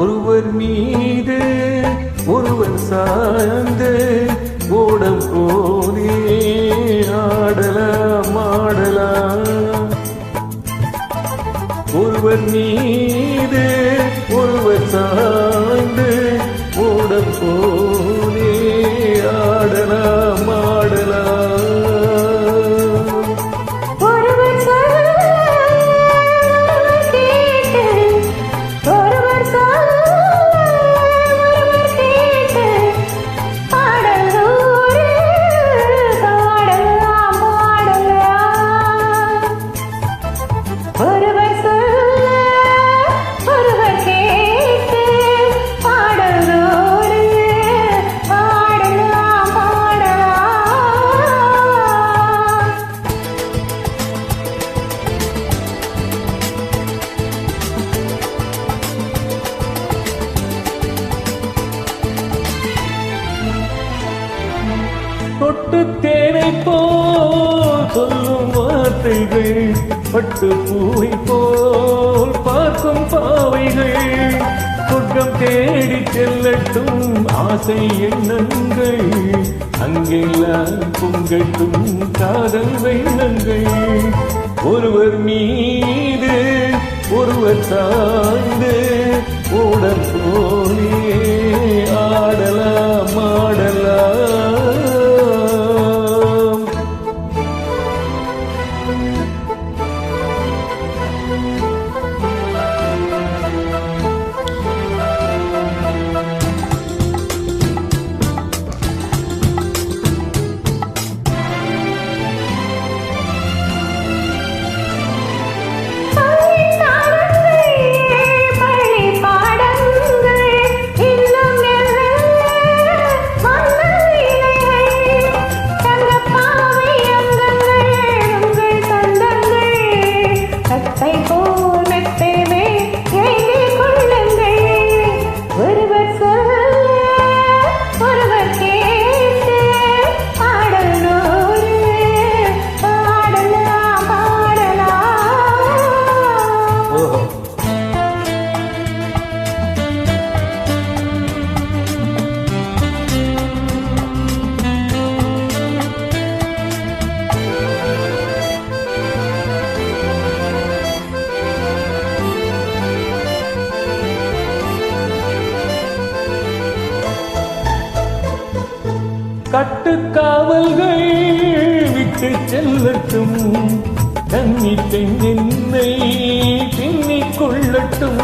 ஒருவர் மீது ஒருவர் சார்ந்து ஓடம் போதே ஆடலாம் ஆடலாம். ஒருவர் மீது ஒருவர் சார்ந்து ஓடம் போதே ஆடலாம் ஆடலாம். தொட்டு தேனை போல் சொல்லும் வார்த்தைகள், பட்டு பூவை போல் பார்க்கும் பாவைகள், சொர்க்கம் தேடி செல்லட்டும் ஆசை எண்ணங்கள், அங்கெல்லாம் பொங்கட்டும் காதல் வெண்ணங்கள். ஒருவர் மீது ஒருவர் சார்ந்து ஓடம் போலே ஆடலாம் ஆடலாம். கட்டுக்காவல்கள் விட்டு செல்லட்டும், கன்னி பெண் என்னை பின்னிக் கொள்ளட்டும்.